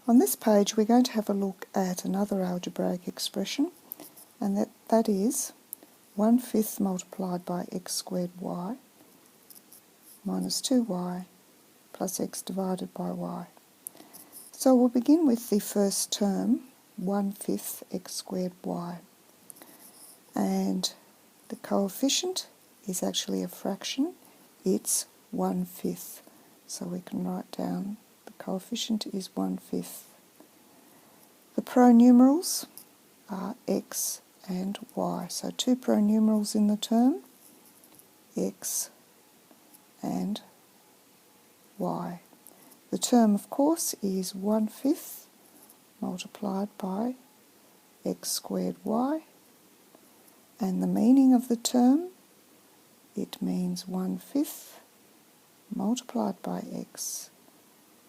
On this page we're going to have a look at another algebraic expression, and that is 1/5 multiplied by x squared y minus 2y plus x divided by y. So we'll begin with the first term, 1/5 x squared y, and the coefficient is actually a fraction, it's 1/5. So we can write down the coefficient is 1/5. The pronumerals are x and y. So two pronumerals in the term, x and y. The term, of course, is 1/5 multiplied by x squared y, and the meaning of the term, it means 1/5 multiplied by x,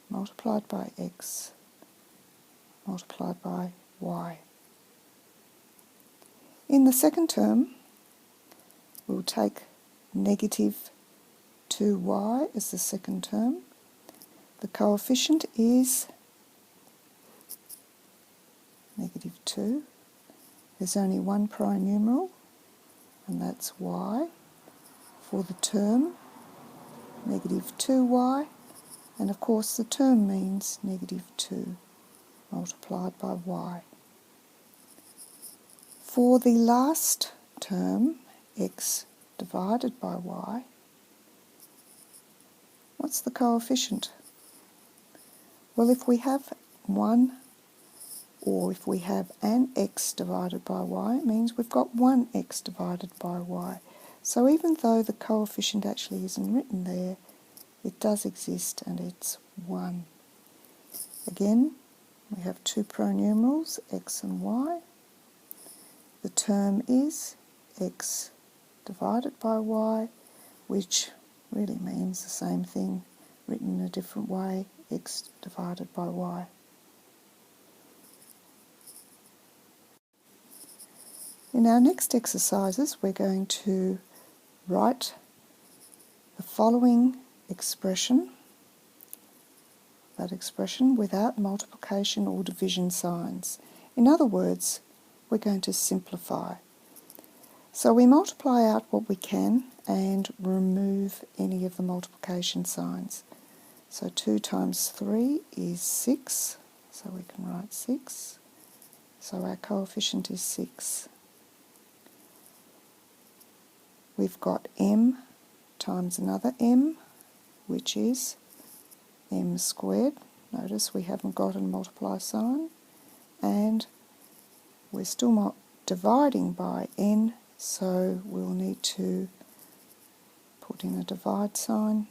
multiplied by x, multiplied by y. In the second term, we'll take negative 2y as the second term. The coefficient is negative 2. There's only one prime numeral, and that's y. For the term, negative 2y, and of course the term means negative 2 multiplied by y. For the last term, x divided by y, what's the coefficient? Well, if we have 1 or if we have an x divided by y, it means we've got 1x divided by y. So even though the coefficient actually isn't written there, it does exist and it's 1. Again, we have two pronumerals, x and y. The term is x divided by y, which really means the same thing, written in a different way, x divided by y. In our next exercises, we're going to write the following expression, that expression without multiplication or division signs. In other words, we're going to simplify. So we multiply out what we can and remove any of the multiplication signs. So 2 times 3 is 6, so we can write 6. So our coefficient is 6. We've got m times another m, which is m squared. Notice we haven't got a multiply sign, and we're still dividing by n, so we'll need to put in a divide sign.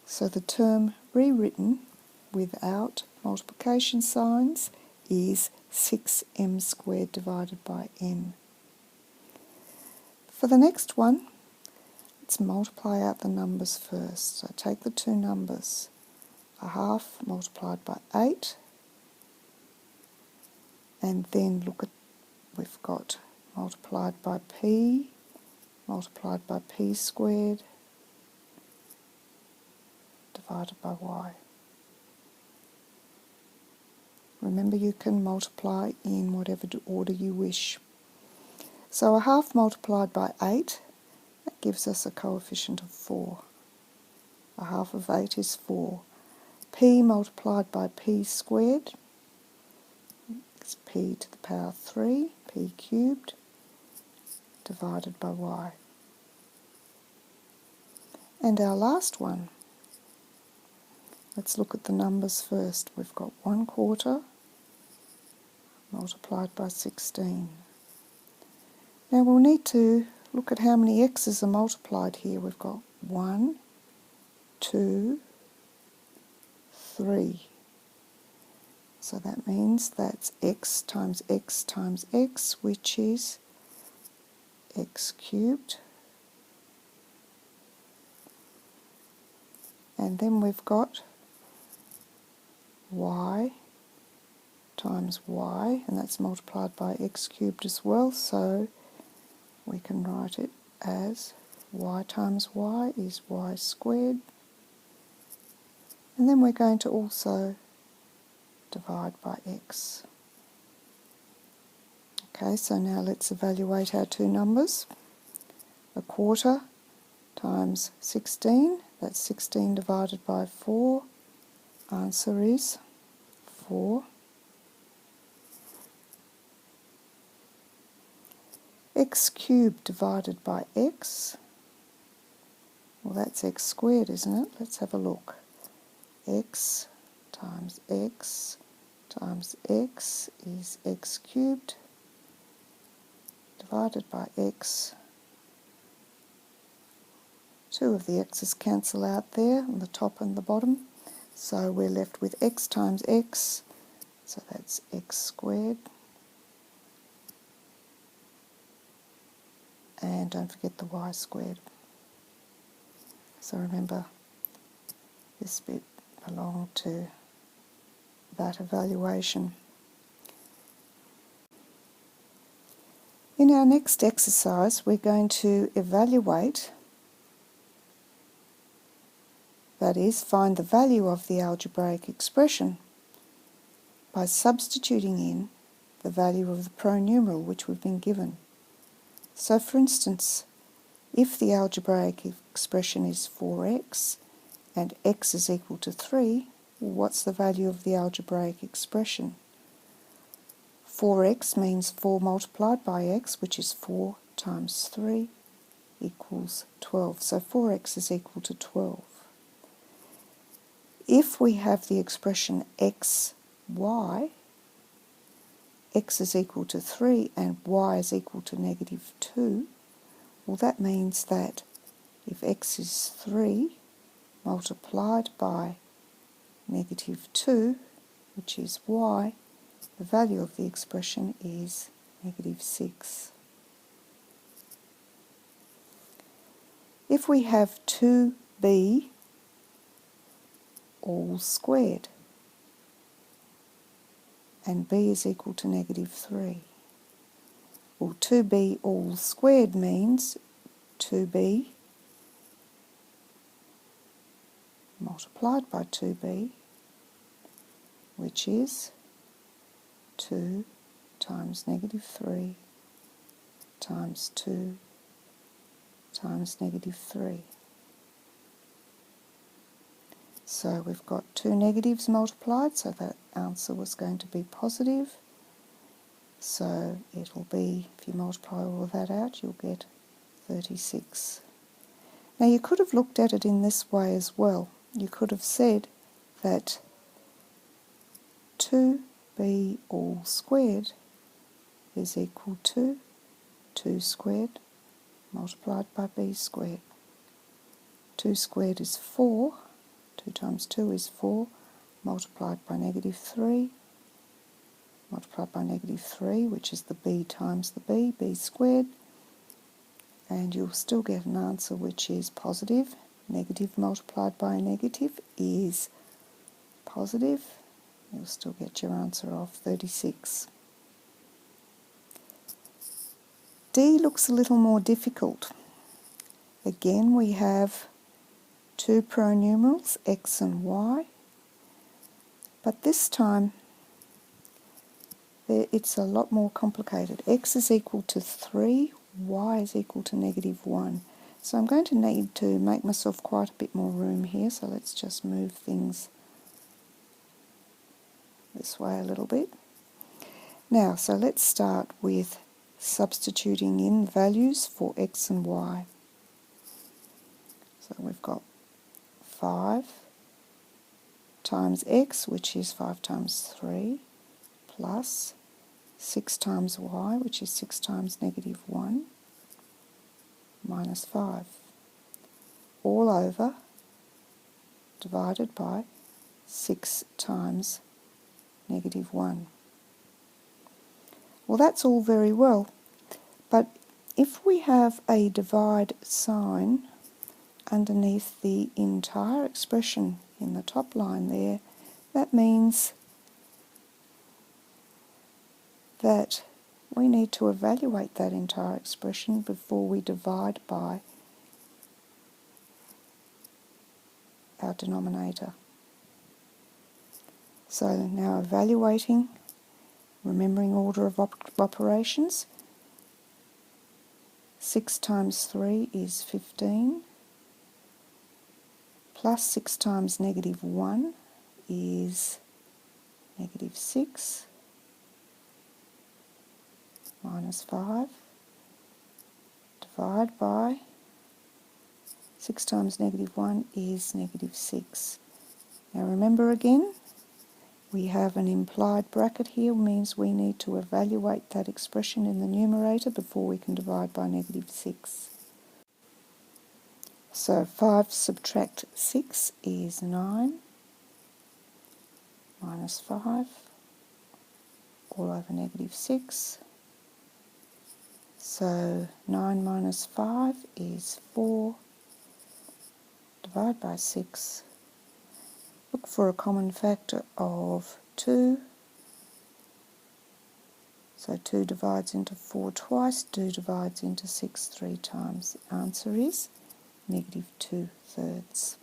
So the term rewritten without multiplication signs is 6m squared divided by m. For the next one, let's multiply out the numbers first. So take the two numbers, 1/2 multiplied by 8, and then look at, we've got multiplied by p, multiplied by p squared, divided by y. Remember, you can multiply in whatever order you wish. So 1/2 multiplied by 8, that gives us a coefficient of 4. 1/2 of 8 is 4. P multiplied by p squared is p to the power 3, p cubed, divided by y. And our last one, let's look at the numbers first. We've got 1/4 multiplied by 16. Now we'll need to look at how many x's are multiplied here. We've got 1, 2, 3. So that means that's x times x times x, which is x cubed. And then we've got y times y, and that's multiplied by x cubed as well, so we can write it as y times y is y squared. And then we're going to also divide by x. Okay, so now let's evaluate our two numbers. A quarter times 16, that's 16 divided by 4. Answer is 4. X cubed divided by x. Well, that's x squared, isn't it? Let's have a look. X times x times x is x cubed divided by x. Two of the x's cancel out there on the top and the bottom, so we're left with x times x, so that's x squared. And don't forget the y squared. So remember, this bit belonged to that evaluation. In our next exercise, we're going to evaluate, that is, find the value of the algebraic expression by substituting in the value of the pronumeral which we've been given. So for instance, if the algebraic expression is 4x and x is equal to 3, well, what's the value of the algebraic expression? 4x means 4 multiplied by x, which is 4 times 3 equals 12. So 4x is equal to 12. If we have the expression xy, x is equal to 3 and y is equal to negative 2, well, that means that if x is 3 multiplied by negative 2, which is y, the value of the expression is negative 6. If we have 2b all squared and b is equal to negative 3, well, 2b all squared means 2b multiplied by 2b, which is 2 times negative 3 times 2 times negative 3. So we've got two negatives multiplied, so that answer was going to be positive. So it'll be, if you multiply all of that out, you'll get 36. Now you could have looked at it in this way as well. You could have said that 2b all squared is equal to 2 squared multiplied by b squared. 2 squared is 4, 2 times 2 is 4, multiplied by negative 3, multiplied by negative 3, which is the b times the b squared, and you'll still get an answer which is positive. Negative multiplied by a negative is positive. You'll still get your answer of 36. D looks a little more difficult. Again, we have two pronumerals, x and y, but this time it's a lot more complicated. X is equal to 3, y is equal to negative 1. So I'm going to need to make myself quite a bit more room here, so let's just move things this way a little bit. Now, so let's start with substituting in values for x and y. So we've got 5 times x, which is 5 times 3, plus 6 times y, which is 6 times negative 1, minus 5, all over divided by 6 times negative 1. Well, that's all very well, but if we have a divide sign underneath the entire expression in the top line there, that means that we need to evaluate that entire expression before we divide by our denominator. So now evaluating, remembering order of operations. 6 times 3 is 15, plus 6 times -1 is -6, minus 5, divide by 6 times -1 is -6. Now remember again, we have an implied bracket here, means we need to evaluate that expression in the numerator before we can divide by -6. So 5 subtract 6 is 9, minus 5, all over -6. So 9 minus 5 is 4, divide by 6. Look for a common factor of 2. So 2 divides into 4 twice, 2 divides into 6 3 times. The answer is -2/3.